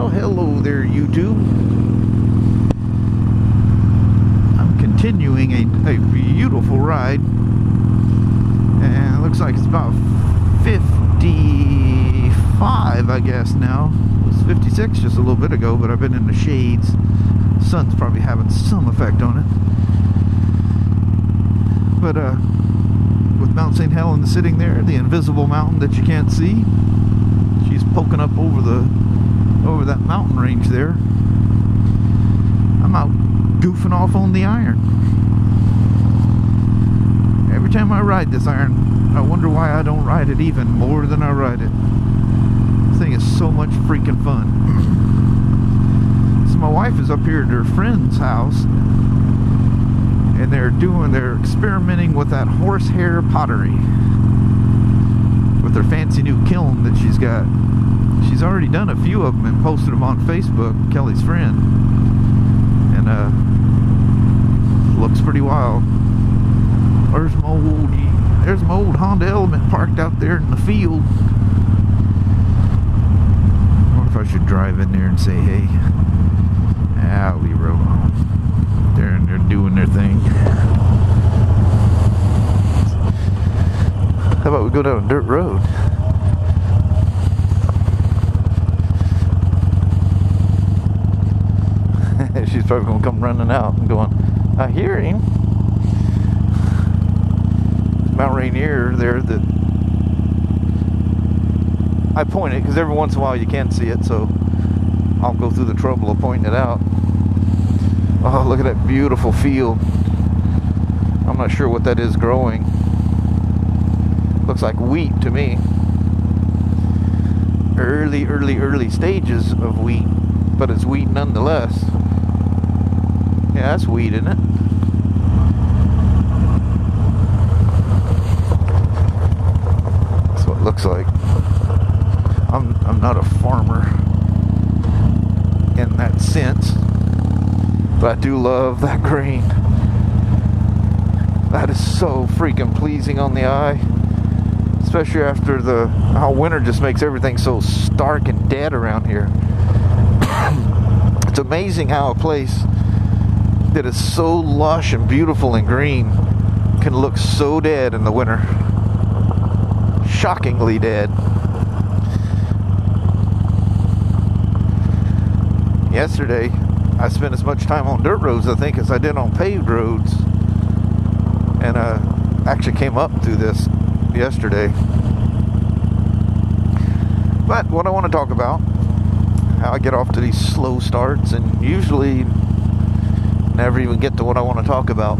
Well, hello there, YouTube. I'm continuing a beautiful ride, and it looks like it's about 55, I guess now. It was 56 just a little bit ago, but I've been in the shades. The sun's probably having some effect on it. But with Mount St. Helens sitting there, the invisible mountain that you can't see, she's poking up over that mountain range there. I'm out goofing off on the iron. Every time I ride this iron, I wonder why I don't ride it even more than I ride it. This thing is so much freaking fun. So my wife is up here at her friend's house, and they're experimenting with that horsehair pottery with their fancy new kiln that she's got. She's already done a few of them and posted them on Facebook, Kelly's friend, and looks pretty wild. There's my old Honda Element parked out there in the field. I wonder if I should drive in there and say, hey, howdy, road. They're doing their thing. How about we go down a dirt road? She's probably going to come running out and going, I hear him. Mount Rainier there that I point it because every once in a while you can see it, so I'll go through the trouble of pointing it out. Oh, look at that beautiful field. I'm not sure what that is growing. Looks like wheat to me. Early stages of wheat, but it's wheat nonetheless. Yeah, that's wheat, isn't it? That's what it looks like. I'm not a farmer in that sense, but I do love that green. That is so freaking pleasing on the eye, especially after how winter just makes everything so stark and dead around here. It's amazing how a place that is so lush and beautiful and green can look so dead in the winter. Shockingly dead. Yesterday, I spent as much time on dirt roads, I think, as I did on paved roads. And actually came up through this yesterday. But what I want to talk about, how I get off to these slow starts and usually never even get to what I want to talk about.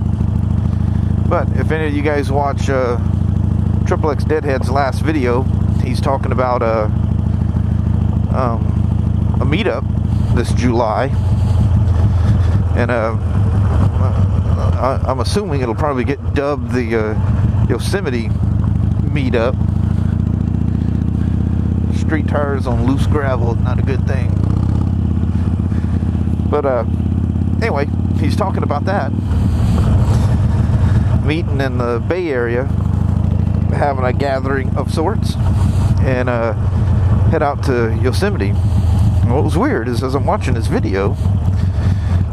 But if any of you guys watch XXXDeadhead's last video, he's talking about a meetup this July, and I'm assuming it'll probably get dubbed the Yosemite Meetup. Street tires on loose gravel, not a good thing. But anyway, he's talking about that. Meeting in the Bay Area, having a gathering of sorts, and head out to Yosemite. And what was weird is, as I'm watching this video,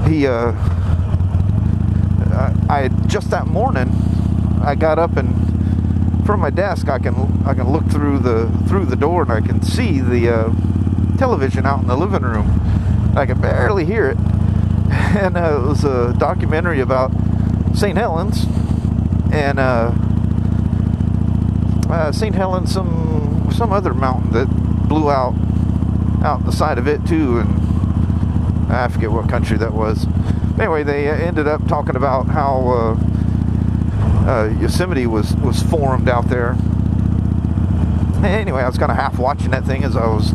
he I just that morning I got up, and from my desk I can look through the door and I can see the television out in the living room. I can barely hear it, and it was a documentary about St. Helens and St. Helens, some other mountain that blew out the side of it too, and I forget what country that was. Anyway, they ended up talking about how Yosemite was formed out there. Anyway, I was kind of half watching that thing as I was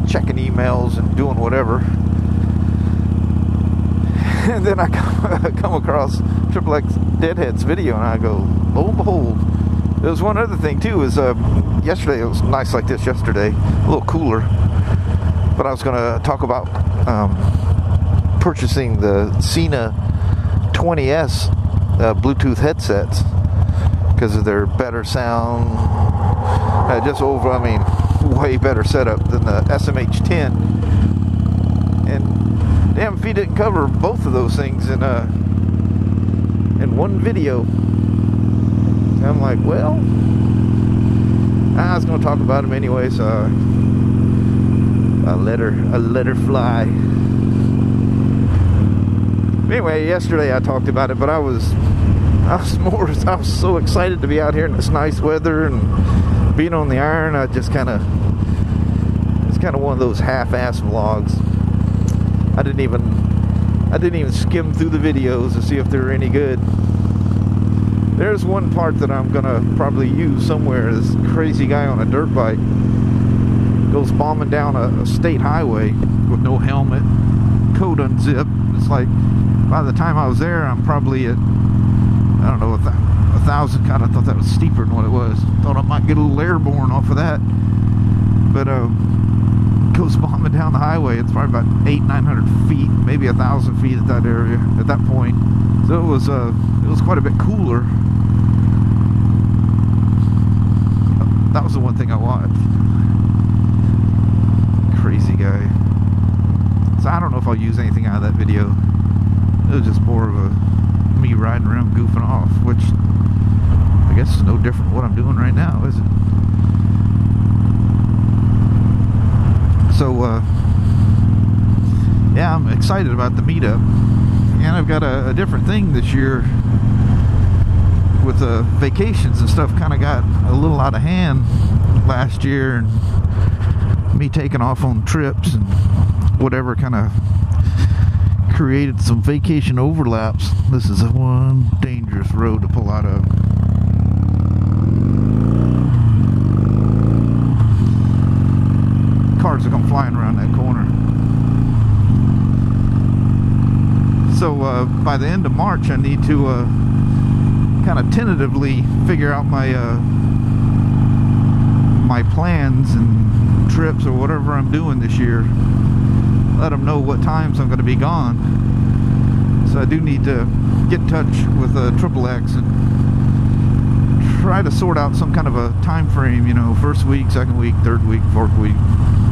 checking emails and doing whatever. And then I come across XXXDeadhead's video, and I go, lo and behold. There was one other thing too, is yesterday, it was nice like this yesterday, a little cooler. But I was going to talk about purchasing the Scenic 20S Bluetooth headsets because of their better sound. Way better setup than the SMH10 And damn if he didn't cover both of those things in one video. And I'm like, well, I was gonna talk about him anyway, so I let her fly. Anyway, yesterday I talked about it, but I was so excited to be out here in this nice weather and being on the iron. I just kind of, it's kind of one of those half-ass vlogs. I didn't even skim through the videos to see if they were any good. There's one part that I'm gonna probably use somewhere. This crazy guy on a dirt bike goes bombing down a state highway with no helmet, coat unzipped. It's like, by the time I was there, I'm probably at, I don't know, 1,000. Kind of thought that was steeper than what it was. Thought I might get a little airborne off of that. But goes bombing down the highway. It's probably about 800-900 feet, maybe 1,000 feet at that area, at that point. So it was quite a bit cooler. That was the one thing I watched. Crazy guy. So I don't know if I'll use anything out of that video. It was just more of me riding around goofing off, which I guess is no different from what I'm doing right now, is it? So yeah, I'm excited about the meetup, and I've got a different thing this year with vacations and stuff. Kind of got a little out of hand last year, and me taking off on trips and whatever kind of created some vacation overlaps. This is one dangerous road to pull out of. Cars are going flying around that corner. So by the end of March, I need to kind of tentatively figure out my my plans and trips or whatever I'm doing this year. Let them know what times I'm going to be gone. So I do need to get in touch with XXX and try to sort out some kind of a time frame, you know, first week, second week, third week, fourth week,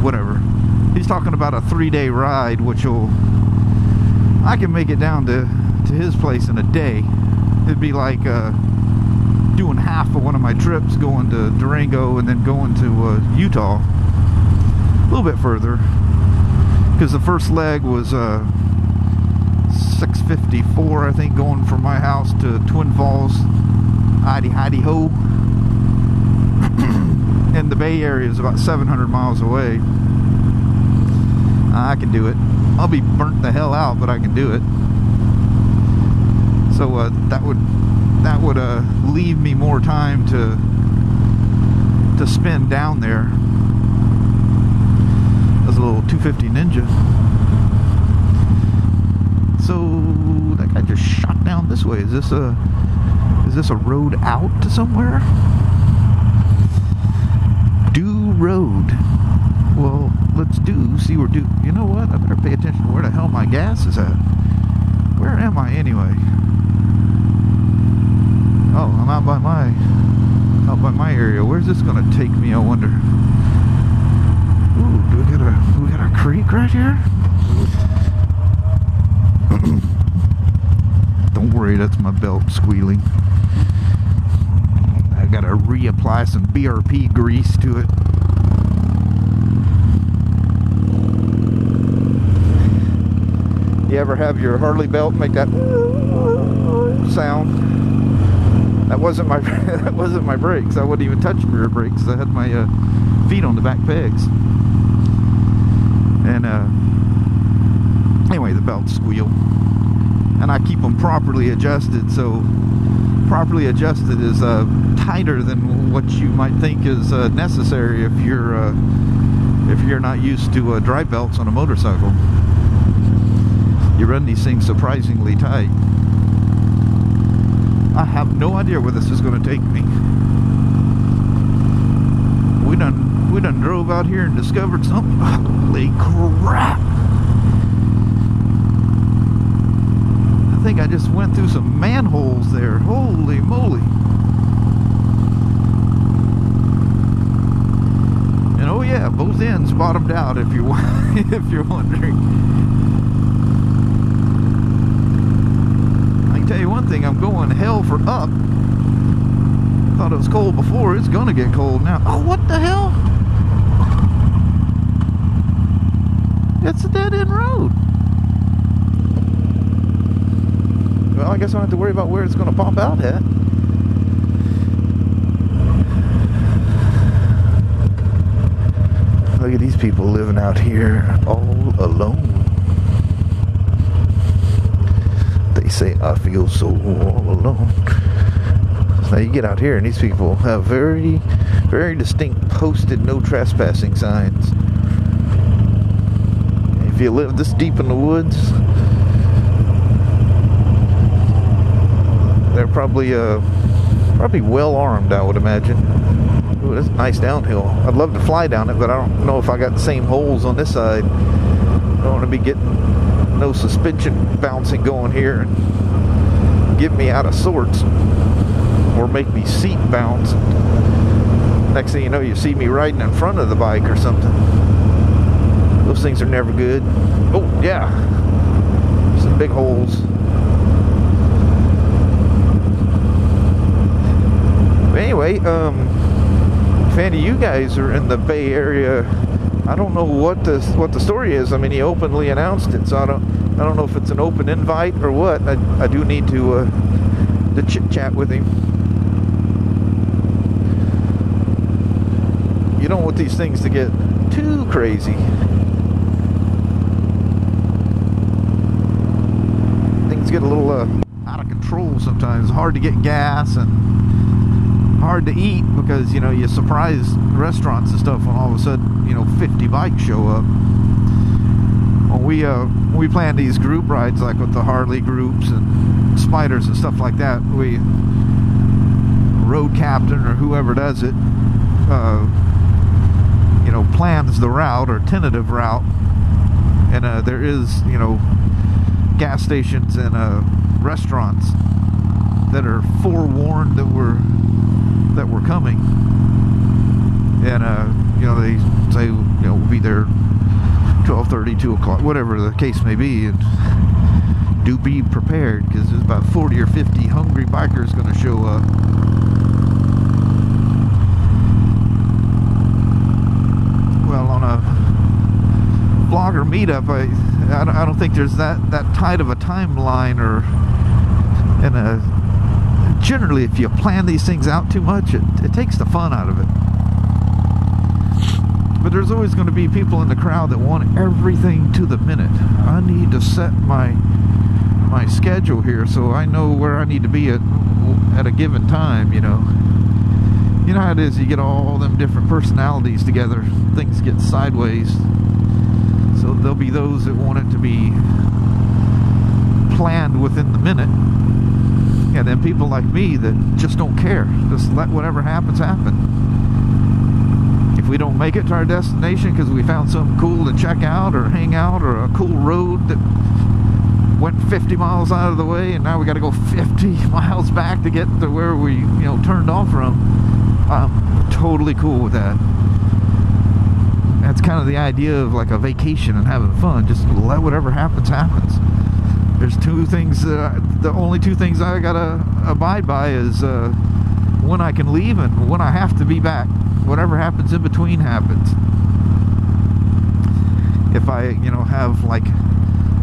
whatever. He's talking about a 3-day ride, which I can make it down to his place in a day. It'd be like doing half of one of my trips, going to Durango and then going to Utah, a little bit further, because the first leg was 654, I think, going from my house to Twin Falls, Heidi ho. And the Bay Area is about 700 miles away. I can do it. I'll be burnt the hell out, but I can do it. So that would leave me more time to spend down there. That's a little 250 Ninja. So that guy just shot down this way. Is this a road out to somewhere? Do road. Well, let's see where do. You know what? I better pay attention to where the hell my gas is at. Where am I anyway? Oh, I'm out by my area. Where's this gonna take me, I wonder? Ooh, do we got a creek right here? Don't worry, that's my belt squealing. I gotta reapply some BRP grease to it. You ever have your Harley belt make that sound? That wasn't my brakes. I wouldn't even touch rear brakes. I had my feet on the back pegs. And anyway, the belts squeal, and I keep them properly adjusted. So properly adjusted is tighter than what you might think is necessary if you're not used to drive belts on a motorcycle. You run these things surprisingly tight. I have no idea where this is going to take me. We done drove out here and discovered something. Holy crap! I think I just went through some manholes there. Holy moly! And oh yeah, both ends bottomed out. If you're wondering. one thing, I'm going hell for up. Thought it was cold before, it's gonna get cold now. Oh, what the hell? It's a dead-end road. Well, I guess I don't have to worry about where it's gonna pop out at. Look at these people living out here all alone. They say, I feel so all alone. So now you get out here and these people have very, very distinct posted no trespassing signs. If you live this deep in the woods, they're probably well armed, I would imagine. Ooh, that's a nice downhill. I'd love to fly down it, but I don't know if I got the same holes on this side. I don't want to be getting no suspension bouncing going here and get me out of sorts or make me seat bounce. Next thing you know, you see me riding in front of the bike or something. Those things are never good. Oh, yeah. Some big holes. But anyway, if any of you guys are in the Bay Area, I don't know what the story is. I mean, he openly announced it, so I don't know if it's an open invite or what. I do need to chit chat with him. You don't want these things to get too crazy. Things get a little out of control sometimes. It's hard to get gas and hard to eat because, you know, you surprise restaurants and stuff when all of a sudden, you know, 50 bikes show up. When we plan these group rides, like with the Harley groups and spiders and stuff like that, we road captain or whoever does it, you know, plans the route or tentative route, and there is, you know, gas stations and restaurants that are forewarned that we're coming, and you know, they say, you know, we'll be there 12:30, 2 o'clock, whatever the case may be, and do be prepared because there's about 40 or 50 hungry bikers going to show up. Well, on a vlogger meetup, I don't think there's that tight of a timeline, or generally, if you plan these things out too much, it takes the fun out of it. But there's always going to be people in the crowd that want everything to the minute. I need to set my schedule here so I know where I need to be at a given time, you know. You know how it is, you get all them different personalities together, things get sideways. So there'll be those that want it to be planned within the minute. And then people like me that just don't care. Just let whatever happens happen. If we don't make it to our destination because we found something cool to check out or hang out, or a cool road that went 50 miles out of the way and now we got to go 50 miles back to get to where we, you know, turned off from, I'm totally cool with that. That's kind of the idea of like a vacation and having fun. Just let whatever happens happens. There's two things, the only two things I gotta abide by is when I can leave and when I have to be back. Whatever happens in between happens. If I, you know, have like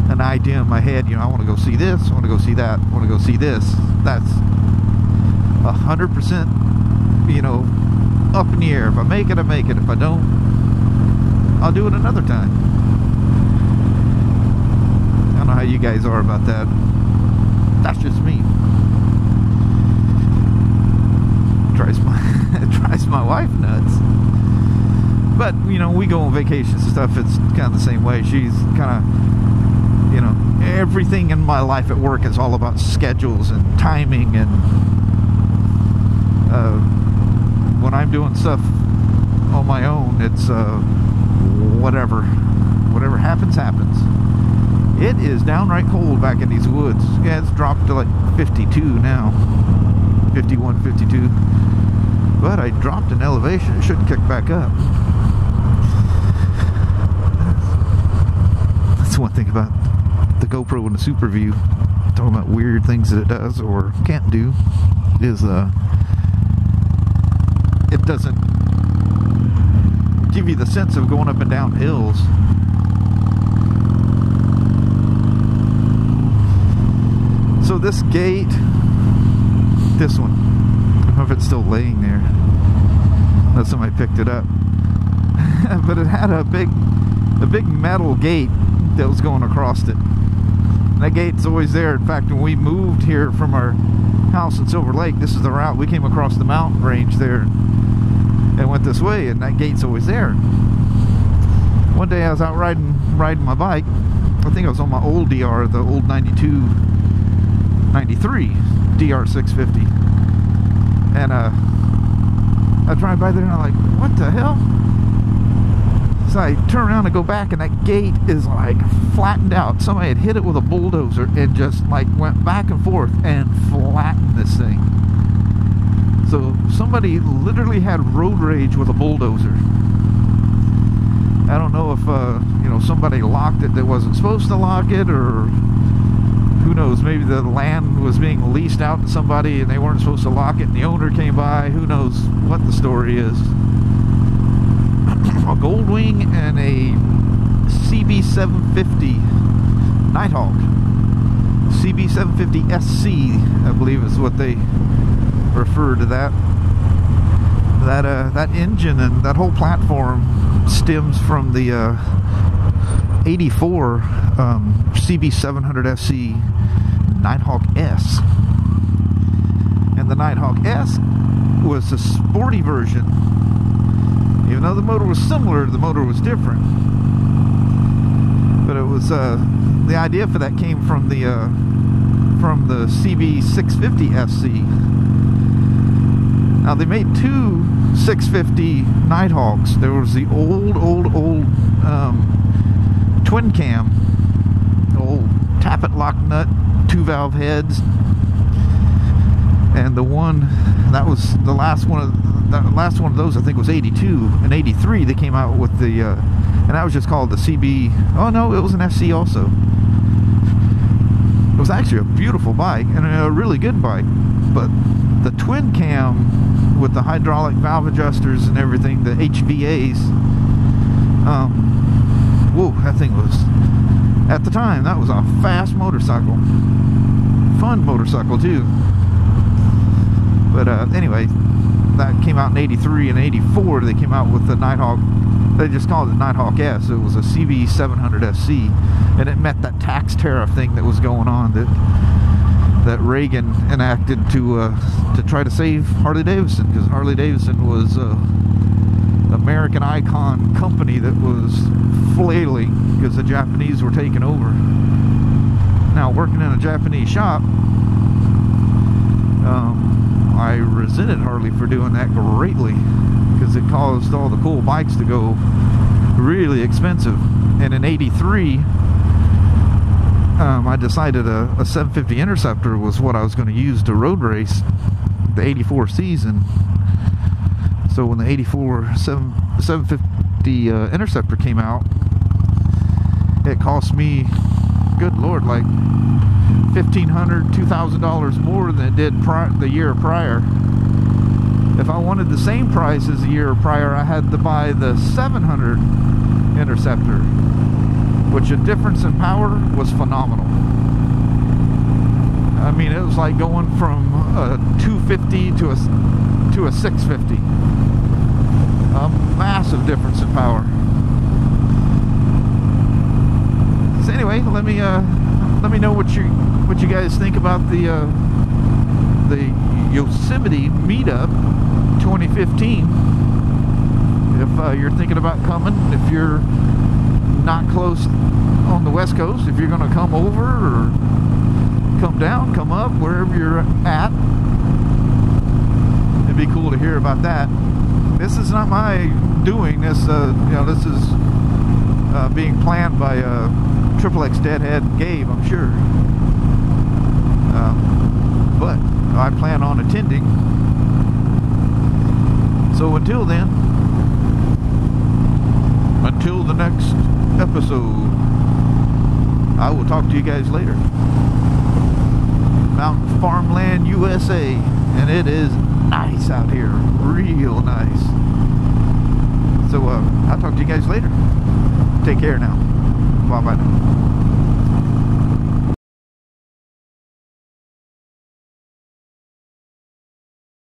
an idea in my head, you know, I want to go see this, I want to go see that, I want to go see this, that's 100%, you know, up in the air. If I make it, I make it. If I don't, I'll do it another time. I don't know how you guys are about that. That's just me. Drives my wife nuts. But, you know, we go on vacations and stuff, it's kind of the same way. She's kind of, you know, everything in my life at work is all about schedules and timing, and when I'm doing stuff on my own, it's whatever happens, happens. It is downright cold back in these woods. Yeah, it's dropped to like 52 now. 51, 52. But I dropped an elevation. It shouldn't kick back up. That's one thing about the GoPro and the Super View. talking about weird things that it does or can't do, is it doesn't give you the sense of going up and down hills. So this gate, this one, I don't know if it's still laying there, unless somebody picked it up. But it had a big metal gate that was going across it. And that gate's always there. In fact, when we moved here from our house in Silver Lake, this is the route we came across the mountain range there and went this way, and that gate's always there. One day I was out riding my bike. I think I was on my old DR, the old 93 DR 650, and I drive by there and I'm like, what the hell? So I turn around and go back, and that gate is like flattened out. Somebody had hit it with a bulldozer and just like went back and forth and flattened this thing. So somebody literally had road rage with a bulldozer. I don't know if you know, somebody locked it that wasn't supposed to lock it, or who knows, maybe the land was being leased out to somebody and they weren't supposed to lock it and the owner came by. Who knows what the story is. A Goldwing and a CB750 Nighthawk. CB750 SC, I believe is what they refer to that. That engine and that whole platform stems from the 84 CB700 SC Nighthawk S. And the Nighthawk S was a sporty version. Even though the motor was similar, the motor was different. But it was the idea for that came from the CB650 SC. Now they made two 650 Nighthawks. There was the old twin cam, old tappet lock nut, 2-valve heads, and the one that was the last one of those, I think, was 82. In 83 they came out with the and that was just called the CB. Oh no, it was an SC also. It was actually a beautiful bike and a really good bike, but the twin cam with the hydraulic valve adjusters and everything, the HVAs, whoa, that thing was, at the time, that was a fast motorcycle. Fun motorcycle too. But anyway, that came out in 83 and 84. They came out with the Nighthawk. They just called it the Nighthawk S. It was a CB700 SC, and it met that tax tariff thing that was going on that Reagan enacted to try to save Harley Davidson, because Harley Davidson was American icon company that was flailing because the Japanese were taking over. Now, working in a Japanese shop, I resented Harley for doing that greatly, because it caused all the cool bikes to go really expensive. And in 83, I decided a 750 Interceptor was what I was going to use to road race the 84 season. So when the 84 750 Interceptor came out, it cost me, good lord, like $1,500, $2,000 more than it did the year prior. If I wanted the same price as the year prior, I had to buy the 700 Interceptor, which the difference in power was phenomenal. I mean, it was like going from a 250 to a 650. A massive difference in power. So anyway, let me know what you guys think about the Yosemite Meetup 2015. If you're thinking about coming, if you're not close on the West Coast, if you're going to come over or come down, come up, wherever you're at, it'd be cool to hear about that. This is not my doing. This, you know, this is being planned by XXXDeadhead and Gabe, I'm sure. But I plan on attending. So until then, until the next episode, I will talk to you guys later. Farmland, USA, and it is nice out here, real nice. So I'll talk to you guys later. Take care now. Bye bye now.